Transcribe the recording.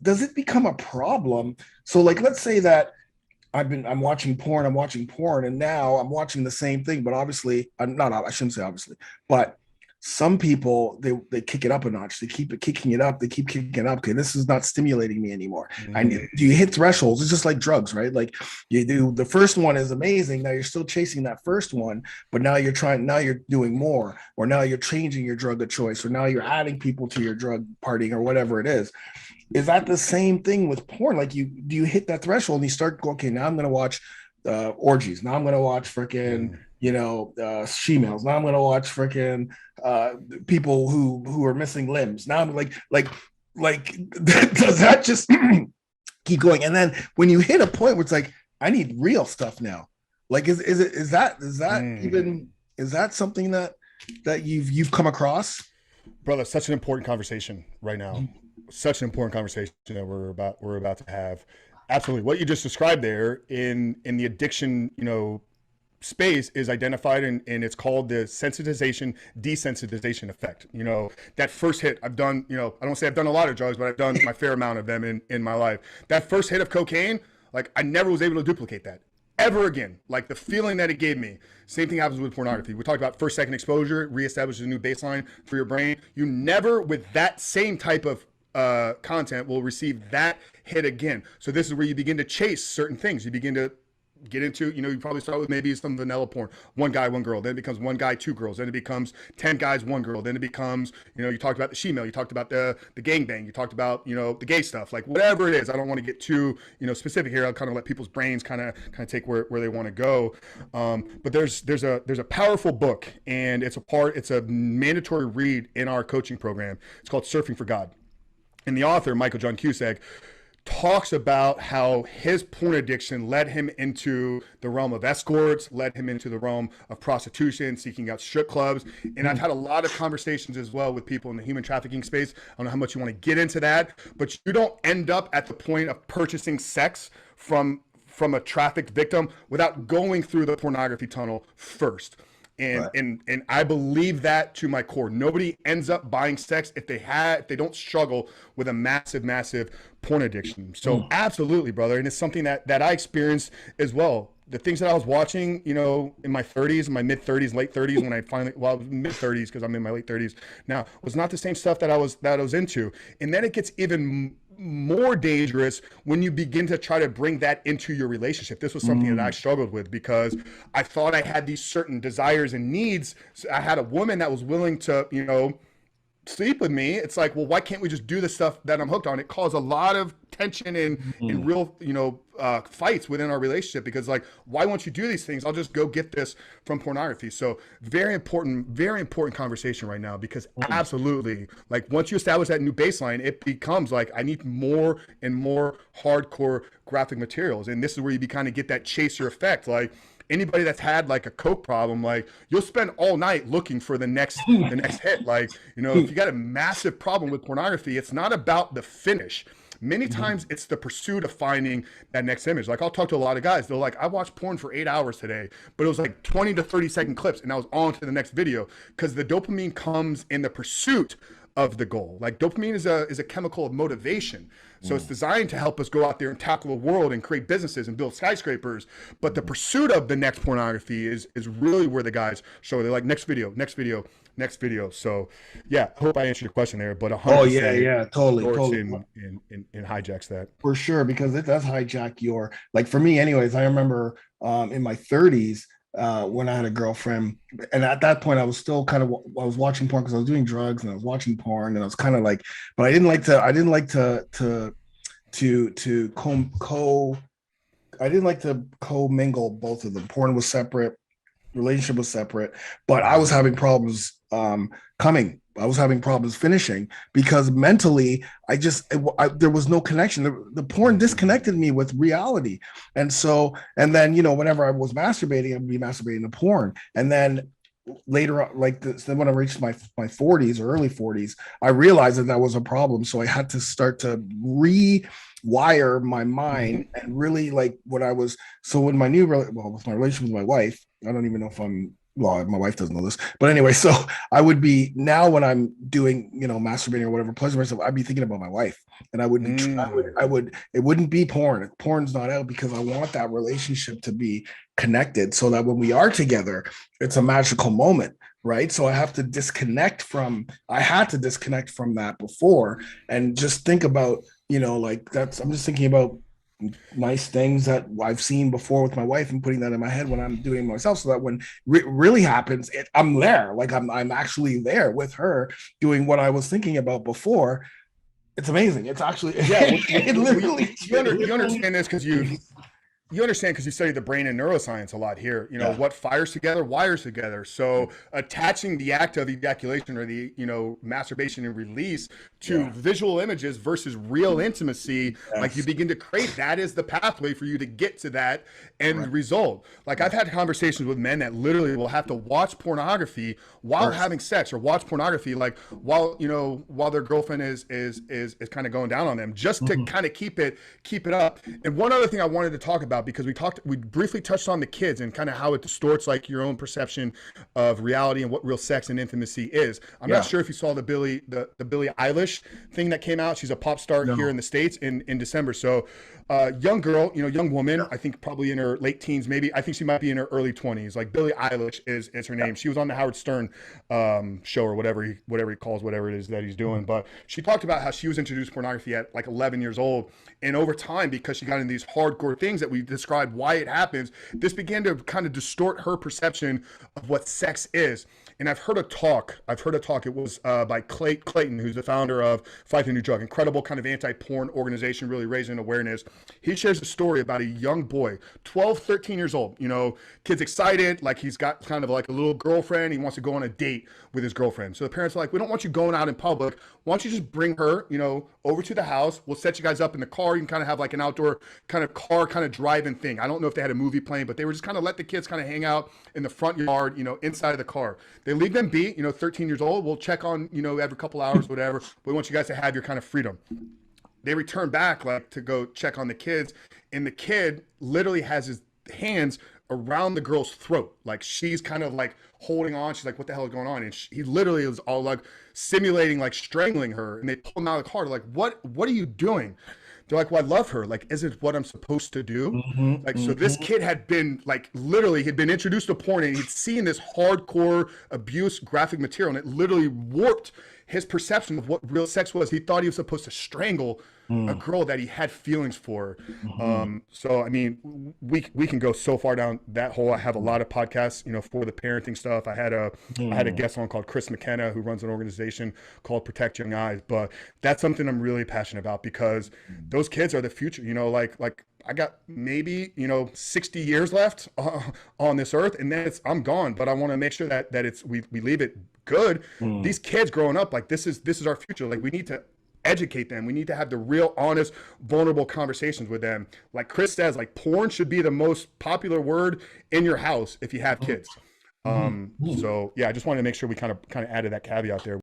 does it become a problem? So like, let's say that I'm watching porn, and now I'm watching the same thing, but obviously, I'm not, I shouldn't say obviously, but some people they kick it up a notch. They keep it kicking it up. They keep kicking it up. Okay, this is not stimulating me anymore. I Mm. do you hit thresholds? It's just like drugs, right? Like you do the first one is amazing. Now you're still chasing that first one, but now you're doing more, or now you're changing your drug of choice, or now you're adding people to your drug partying or whatever it is that the same thing with porn? Like you hit that threshold and you start going, okay, now I'm gonna watch orgies. Now I'm gonna watch freaking, Mm. she-males. Now I'm gonna watch freaking people who are missing limbs. Now I'm like does that just keep going? And then when you hit a point where it's like, I need real stuff now. Like is that Mm. even is that something that you've come across? Brother, such an important conversation right now. Such an important conversation that we're about to have. Absolutely, what you just described there in the addiction, space is identified, and it's called the sensitization desensitization effect. That first hit, I've done, I don't say I've done a lot of drugs, but I've done my fair amount of them in my life. That first hit of cocaine, like I never was able to duplicate that ever again. Like the feeling that it gave me. Same thing happens with pornography. We talked about first, second exposure, reestablishes a new baseline for your brain. You never, with that same type of content, will receive that hit again. So this is where you begin to chase certain things. You begin to get into, you probably start with maybe some vanilla porn, one guy, one girl, then it becomes one guy, two girls, then it becomes 10 guys, one girl, then it becomes, you talked about the shemale, you talked about the gangbang, you talked about, the gay stuff, like whatever it is. I don't want to get too, specific here. I'll kind of let people's brains kind of take where they want to go. But there's a powerful book, and it's a mandatory read in our coaching program. It's called Surfing for God. And the author, Michael John Cusack, talks about how his porn addiction led him into the realm of escorts, led him into the realm of prostitution, seeking out strip clubs. And I've had a lot of conversations as well with people in the human trafficking space. I don't know how much you want to get into that, but you don't end up at the point of purchasing sex from a trafficked victim without going through the pornography tunnel first. And, Right. and and I believe that to my core. Nobody ends up buying sex if they don't struggle with a massive porn addiction. So Mm. absolutely, brother. And it's something that I experienced as well. The things that I was watching, in my 30s, my mid 30s, late 30s, when I finally, well, mid 30s, because I'm in my late 30s now, was not the same stuff that I was into. And then it gets even more dangerous when you begin to try to bring that into your relationship. This was something that I Mm. struggled with because I thought I had these certain desires and needs. So I had a woman that was willing to, sleep with me. It's like, well, why can't we just do the stuff that I'm hooked on? It caused a lot of tension and Mm. real, fights within our relationship because, like, why won't you do these things? I'll just go get this from pornography. So very important conversation right now because Mm. absolutely, like, once you establish that new baseline, it becomes like, I need more and more hardcore graphic materials. And this is where you kind of get that chaser effect. Like, anybody that's had like a coke problem, like you'll spend all night looking for the next hit. Like, if you got a massive problem with pornography, it's not about the finish. Many times it's the pursuit of finding that next image. Like, I'll talk to a lot of guys, they're like, I watched porn for 8 hours today, but it was like 20 to 30-second clips and I was on to the next video because the dopamine comes in the pursuit of the goal. Like, dopamine is a chemical of motivation. So it's Mm. designed to help us go out there and tackle the world and create businesses and build skyscrapers. But the pursuit of the next pornography is really where the guys show. They're like, next video, next video, next video. So yeah, I hope I answered your question there, but Oh yeah, 100% yeah, totally, sorts totally. in hijacks that. For sure, because it does hijack your, like, for me anyways. I remember in my 30s, when I had a girlfriend, and at that point I was still kind of, I was watching porn because I was doing drugs and I was watching porn, and I was kind of like, but I didn't like to co-mingle both of them. Porn was separate, relationship was separate, but I was Mhm. having problems coming. I was having problems finishing because mentally, there was no connection. The porn Mhm. disconnected me with reality, and so, and then, whenever I was masturbating, I'd be masturbating to porn, and then later on, like this, then when I reached my 40s or early 40s, I realized that was a problem. So I had to start to rewire my Mhm. mind and really like what I was. So when my new, well, with my relationship with my wife, I don't even know if I'm well, my wife doesn't know this, but anyway, so I would be now when I'm doing, masturbating or whatever, pleasure myself, I'd be thinking about my wife, and I would be, it wouldn't be porn. Porn's not out because I want that relationship to be connected so that when we are together, it's a magical moment, right? So I had to disconnect from that before and just think about, I'm just thinking about nice things that I've seen before with my wife and putting that in my head when I'm doing myself, so that when really happens, I'm there. Like I'm actually there with her doing what I was thinking about before. It's amazing. It's actually it literally. You understand this because you understand because you study the brain and neuroscience a lot here. What fires together wires together. So attaching the act of ejaculation or the masturbation and release to visual images versus real intimacy, like you begin to create, that is the pathway for you to get to that end result. Like I've had conversations with men that literally will have to watch pornography while having sex, or watch pornography like while their girlfriend is kind of going down on them, just to kind of keep it up. And one other thing I wanted to talk about, because we briefly touched on the kids and kind of how it distorts like your own perception of reality and what real sex and intimacy is. I'm not sure if you saw the Billie Eilish thing that came out. She's a pop star here in the States in December. So young girl, young woman, I think probably in her late teens, maybe. I think she might be in her early 20s. Like Billie Eilish is her name. She was on the Howard Stern show, or whatever he calls whatever it is that he's doing. But she talked about how she was introduced to pornography at like 11 years old. And over time, because she got into these hardcore things that we described why it happens, this began to kind of distort her perception of what sex is. And I've heard a talk. It was by Clayton, who's the founder of Fight the New Drug, incredible kind of anti-porn organization, really raising awareness. He shares a story about a young boy, 12, 13 years old. Kid's excited, like he's got kind of like a little girlfriend. He wants to go on a date with his girlfriend. So the parents are like, we don't want you going out in public. Why don't you just bring her, over to the house? We'll set you guys up in the car. You can kind of have like an outdoor kind of car kind of driving thing. I don't know if they had a movie playing, but they were just kind of let the kids kind of hang out in the front yard, inside of the car. They leave them be, 13 years old. We'll check on, every couple hours, whatever. But we want you guys to have your kind of freedom. They return back like to go check on the kids, and the kid literally has his hands around the girl's throat. Like she's kind of like holding on. She's like, what the hell is going on? And he literally was all like simulating, like strangling her. And they pull him out of the car. They're like, what are you doing? They're like, well, I love her. Like, is it what I'm supposed to do? So this kid had been like, literally had been introduced to porn, and he'd seen this hardcore abuse graphic material, and it literally warped his perception of what real sex was. He thought he was supposed to strangle a girl that he had feelings for. So, I mean, we can go so far down that hole. I have a lot of podcasts, for the parenting stuff. I had a guest on called Chris McKenna, who runs an organization called Protect Young Eyes. But that's something I'm really passionate about, because those kids are the future. Like I got maybe 60 years left on this earth, and then I'm gone. But I want to make sure that we leave it good. These kids growing up, like this is our future. Like we need to educate them. We need to have the real, honest, vulnerable conversations with them. Like Chris says, like porn should be the most popular word in your house if you have kids. So yeah, I just wanted to make sure we kind of added that caveat there.